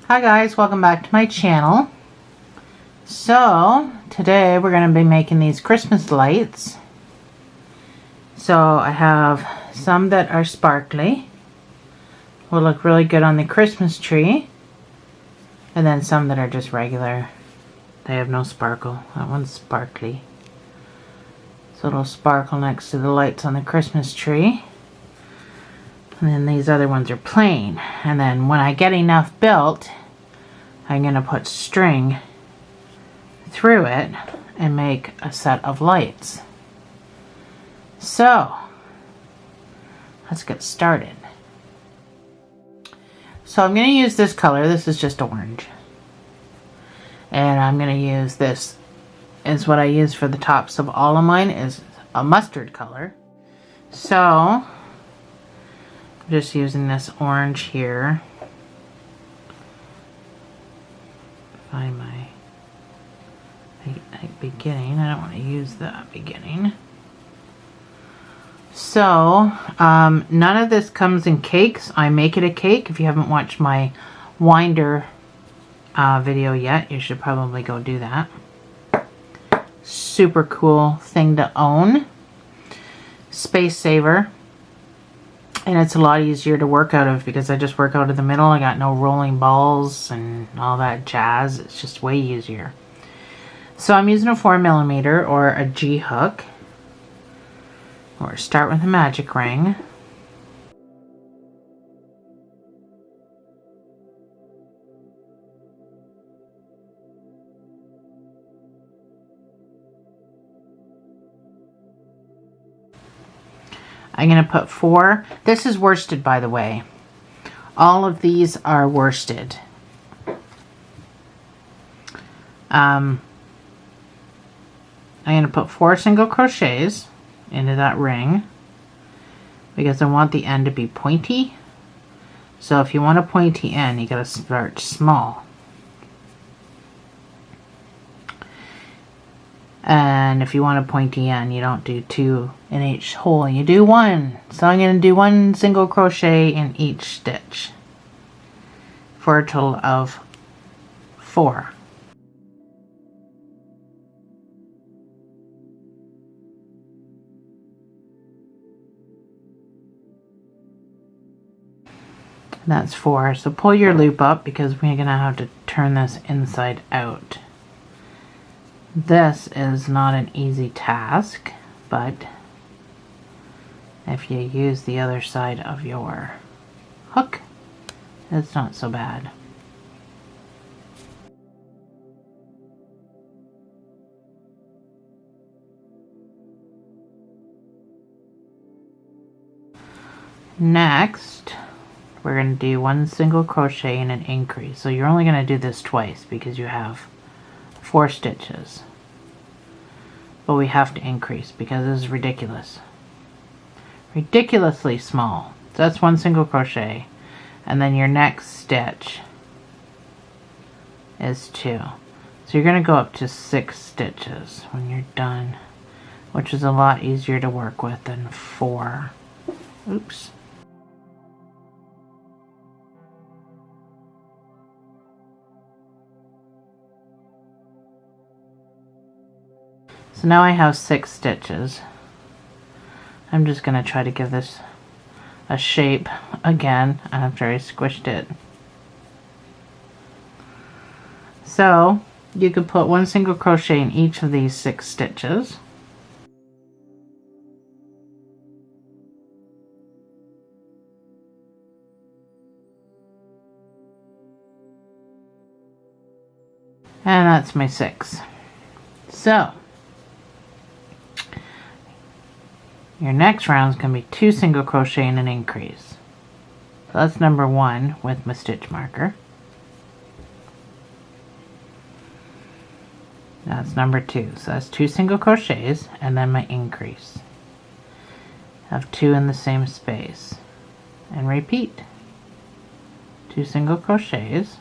Hi guys, welcome back to my channel. So today we're going to be making these Christmas lights. So I have some that are sparkly, will look really good on the Christmas tree, and then some that are just regular. They have no sparkle. That one's sparkly, so it'll sparkle next to the lights on the Christmas tree. And then these other ones are plain. And then when I get enough built, I'm going to put string through it and make a set of lights. So let's get started. So I'm going to use this color. This is just orange. And I'm going to use this, is what I use for the tops of all of mine, is a mustard color. So I'm just using this orange here. Find my beginning. I don't want to use that beginning. So none of this comes in cakes. I make it a cake. If you haven't watched my winder video yet, you should probably go do that. Super cool thing to own. Space saver. And it's a lot easier to work out of because I just work out of the middle. I got no rolling balls and all that jazz. It's just way easier. So I'm using a 4mm or a G hook. Or start with a magic ring. I'm going to put 4. This is worsted, by the way. All of these are worsted. I'm going to put 4 single crochets into that ring because I want the end to be pointy. So if you want a pointy end, you got to start small. And if you want a pointy end, you don't do 2 in each hole, you do 1. So I'm going to do 1 single crochet in each stitch for a total of 4. That's 4. So pull your loop up because we're going to have to turn this inside out. This is not an easy task, but if you use the other side of your hook, it's not so bad. Next, we're going to do 1 single crochet and an increase. So you're only going to do this twice because you have 4 stitches. But we have to increase because this is ridiculous. Ridiculously small. So that's 1 single crochet. And then your next stitch is 2. So you're going to go up to 6 stitches when you're done, which is a lot easier to work with than 4. Oops. So now I have 6 stitches. I'm just going to try to give this a shape again after I squished it. So you could put 1 single crochet in each of these 6 stitches. And that's my 6. So your next round is going to be 2 single crochet and an increase. So that's number 1 with my stitch marker. That's number 2. So that's 2 single crochets and then my increase. Have 2 in the same space. And repeat. 2 single crochets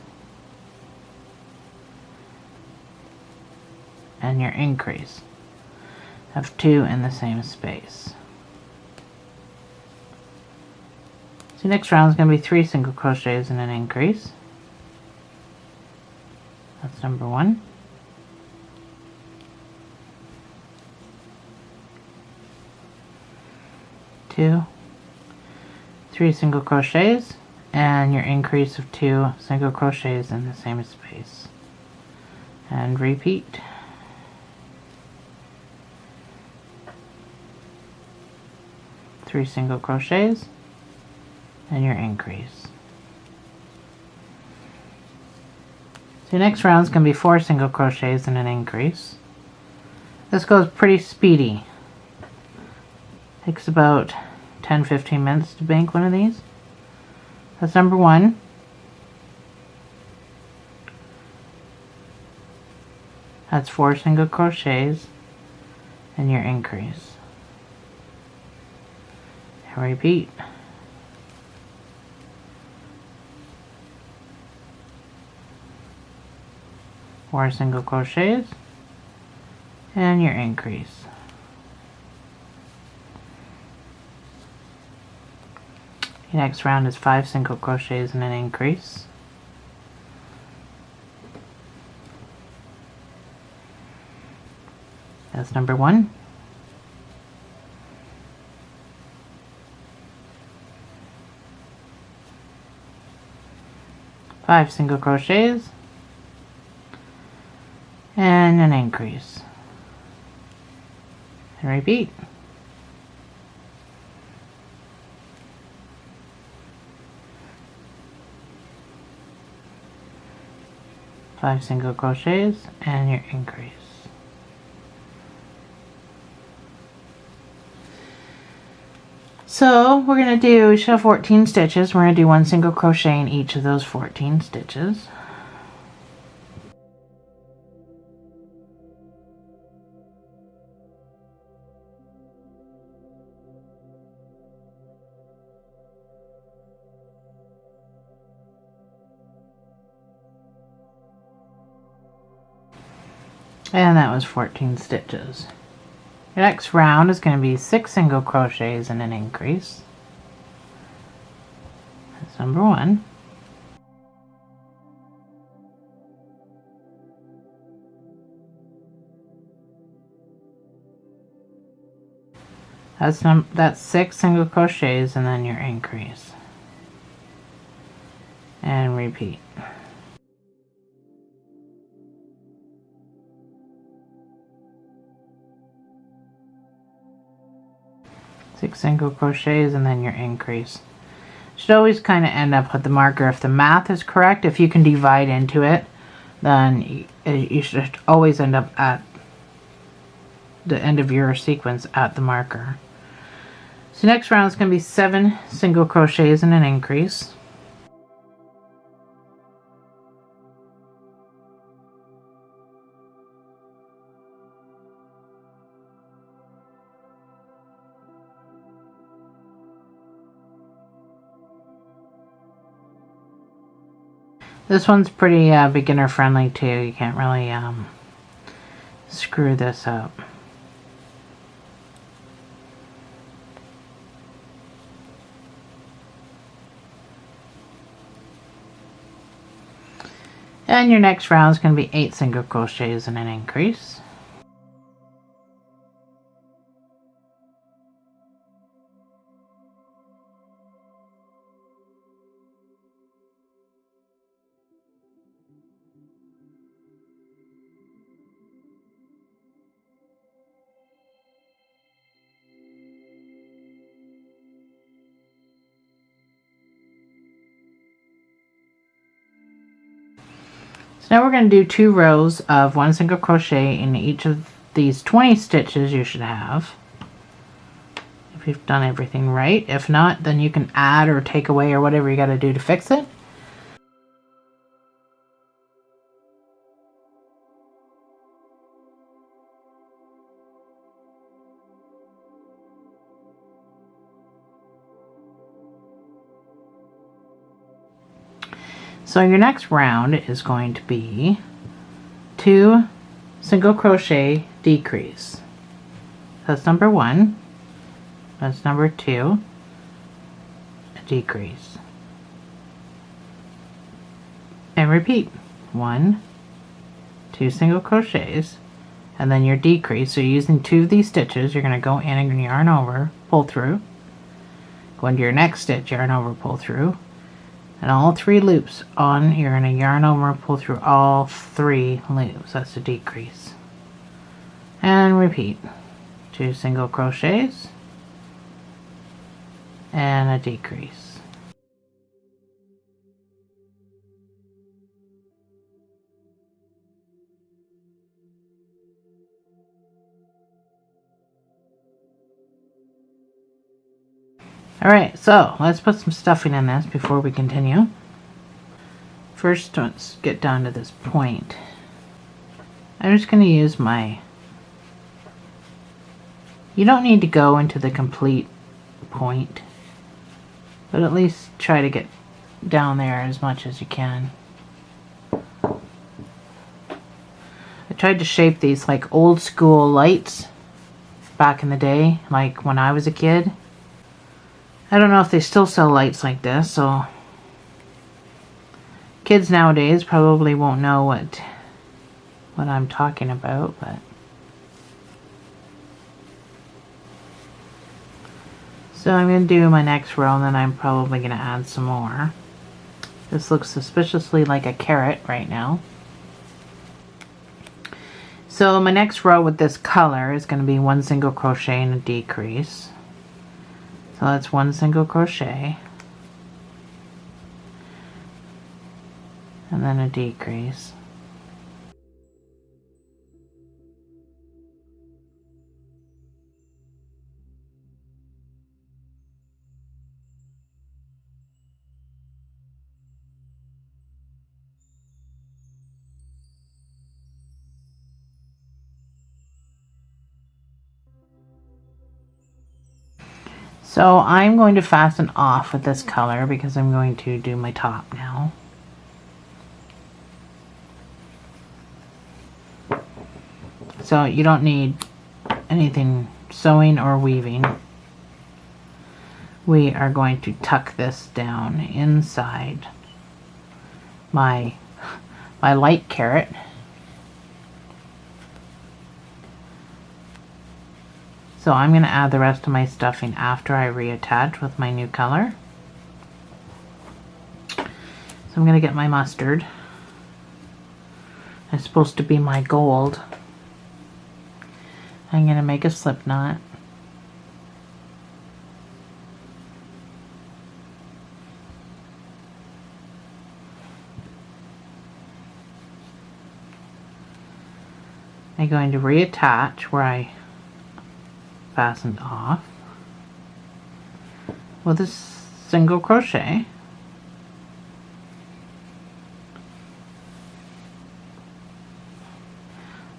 and your increase. Have 2 in the same space. So next round is going to be 3 single crochets and an increase. That's number 1. 2, 3 single crochets, and your increase of 2 single crochets in the same space, and repeat. Three single crochets and your increase. So your next round is going to be 4 single crochets and an increase. This goes pretty speedy. Takes about 10-15 minutes to bank one of these. That's number 1. That's 4 single crochets and your increase. And repeat. Four single crochets and your increase. Your next round is 5 single crochets and an increase. That's number 1. Five single crochets and an increase. And repeat. Five single crochets and your increase. So we're going to do, we should have 14 stitches. We're going to do 1 single crochet in each of those 14 stitches. And that was 14 stitches. Your next round is going to be 6 single crochets and an increase. That's number 1. That's 6 single crochets and then your increase. And repeat. Six single crochets and then your increase. Should always kind of end up with the marker. If the math is correct, if you can divide into it, then you should always end up at the end of your sequence at the marker. So next round is going to be 7 single crochets and an increase. This one's pretty beginner friendly too. You can't really screw this up. And your next round is going to be 8 single crochets and an increase. So now we're going to do 2 rows of 1 single crochet in each of these 20 stitches you should have. If you've done everything right. If not, then you can add or take away or whatever you got to do to fix it. So your next round is going to be 2 single crochet decrease. That's number 1. That's number 2. A decrease. And repeat. 1, 2 single crochets, and then your decrease. So you're using 2 of these stitches. You're going to go in and yarn over, pull through, go into your next stitch, yarn over, pull through, and all 3 loops on, you're going to yarn over and pull through all 3 loops. That's a decrease. And repeat. 2 single crochets and a decrease. Alright, so let's put some stuffing in this before we continue. First, let's get down to this point. I'm just going to use my... You don't need to go into the complete point, but at least try to get down there as much as you can. I tried to shape these like old school lights back in the day, like when I was a kid. I don't know if they still sell lights like this, so kids nowadays probably won't know what I'm talking about, but so I'm going to do my next row, and then I'm probably going to add some more. This looks suspiciously like a carrot right now. So my next row with this color is going to be 1 single crochet and a decrease. So that's 1 single crochet and then a decrease. So I'm going to fasten off with this color because I'm going to do my top now. So you don't need anything sewing or weaving. We are going to tuck this down inside my light carrot. So I'm going to add the rest of my stuffing after I reattach with my new color. So I'm going to get my mustard. It's supposed to be my gold. I'm going to make a slip knot. I'm going to reattach where I fastened off with a single crochet.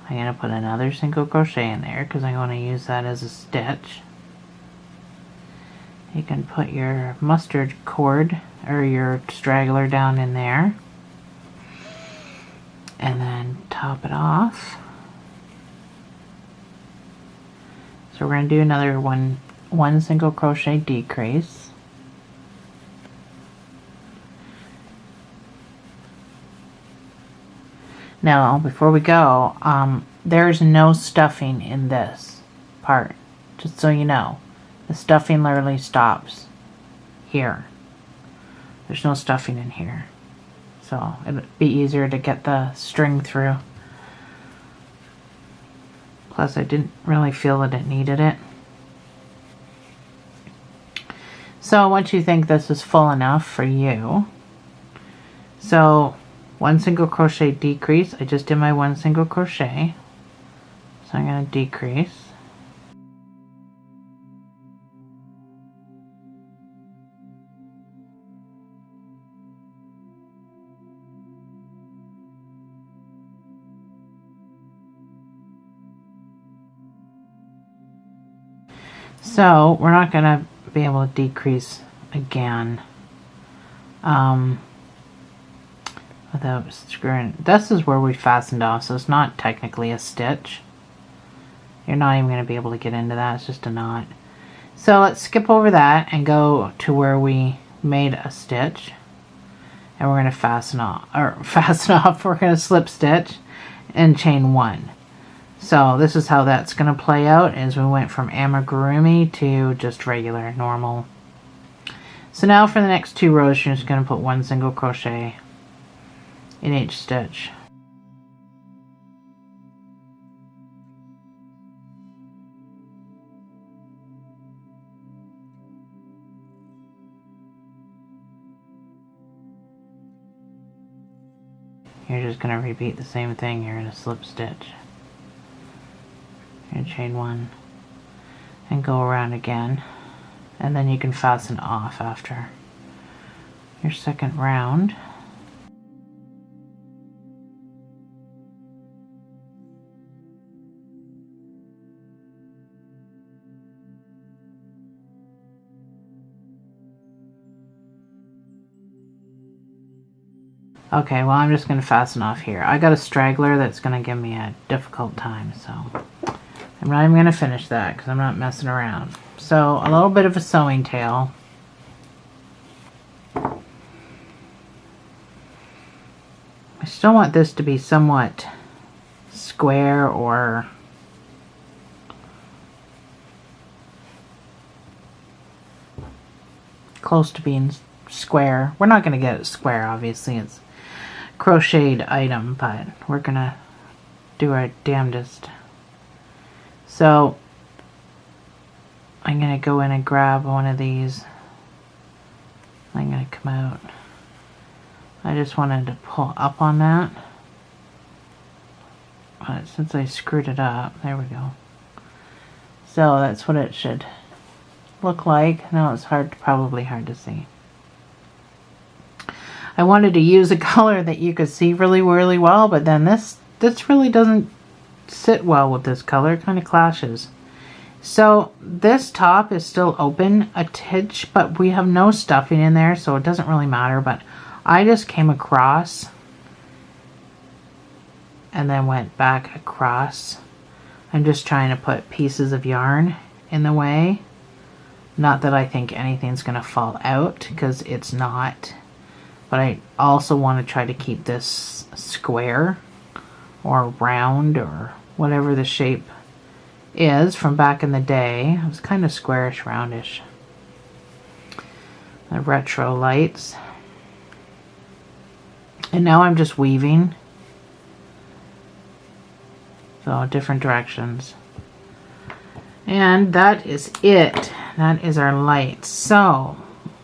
I'm going to put another single crochet in there because I'm going to use that as a stitch. You can put your mustard cord or your straggler down in there and then top it off. So we're going to do another one single crochet decrease. Now before we go, there's no stuffing in this part, just so you know. The stuffing literally stops here. There's no stuffing in here, so it'd be easier to get the string through. Plus I didn't really feel that it needed it. So once you think this is full enough for you, so 1 single crochet decrease, I just did my 1 single crochet, so I'm going to decrease. So we're not going to be able to decrease again without screwing. This is where we fastened off, so it's not technically a stitch. You're not even going to be able to get into that, it's just a knot. So let's skip over that and go to where we made a stitch, and we're going to fasten off, we're going to slip stitch and chain 1. So this is how that's going to play out, as we went from amigurumi to just regular normal. So now for the next 2 rows, you're just going to put 1 single crochet in each stitch. You're just going to repeat the same thing. You're going to slip stitch and chain 1 and go around again, and then you can fasten off after your second round. Okay, well, I'm just going to fasten off here. I got a straggler that's going to give me a difficult time, so I'm not even going to finish that because I'm not messing around. So a little bit of a sewing tail. I still want this to be somewhat square or close to being square. We're not going to get it square, obviously. It's crocheted item, but we're gonna do our damnedest. So I'm gonna go in and grab one of these. I'm gonna come out. I just wanted to pull up on that, but since I screwed it up, there we go. So that's what it should look like. Now it's probably hard to see. I wanted to use a color that you could see really, really well, but then this really doesn't sit well with this color. It kind of clashes. So this top is still open a titch, but we have no stuffing in there, so it doesn't really matter. But I just came across and then went back across. I'm just trying to put pieces of yarn in the way. Not that I think anything's going to fall out, because it's not. But I also want to try to keep this square or round or whatever the shape is from back in the day. It was kind of squarish, roundish. The retro lights. And now I'm just weaving. So different directions. And that is it. That is our lights. So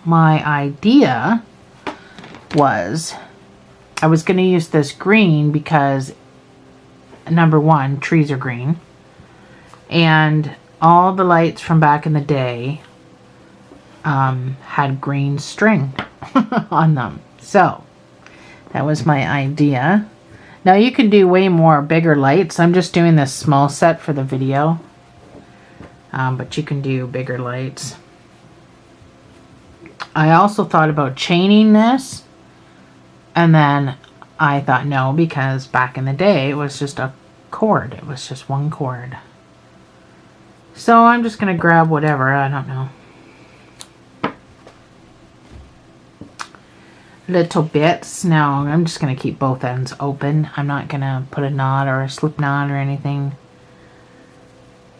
my idea was I was going to use this green because, number one, trees are green, and all the lights from back in the day had green string on them. So that was my idea. Now you can do way more bigger lights. I'm just doing this small set for the video, but you can do bigger lights. I also thought about chaining this. And then I thought no, because back in the day it was just a cord. It was just one cord. So I'm just going to grab whatever, I don't know. Little bits. Now I'm just going to keep both ends open. I'm not going to put a knot or a slip knot or anything,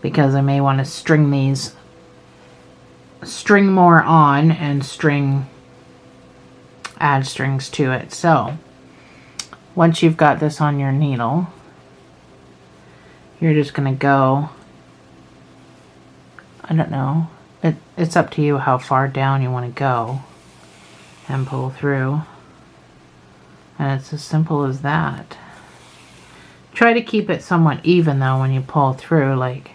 because I may want to string more on and add strings to it. So once you've got this on your needle, you're just going to go, I don't know, it's up to you how far down you want to go and pull through, and it's as simple as that. Try to keep it somewhat even though when you pull through, like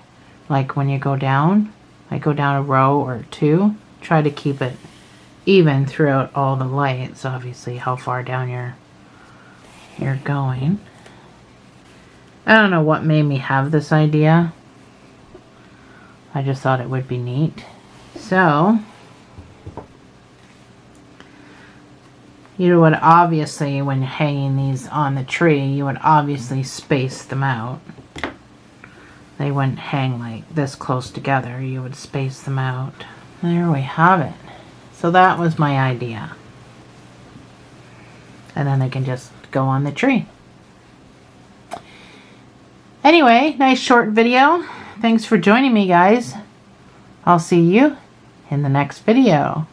when you go down, a row or two, try to keep it even throughout all the lights, obviously how far down you're going. I don't know what made me have this idea. I just thought it would be neat. So you would obviously, when hanging these on the tree, you would obviously space them out. They wouldn't hang like this close together. You would space them out. There we have it. So that was my idea. And then they can just go on the tree. Anyway, nice short video. Thanks for joining me, guys. I'll see you in the next video.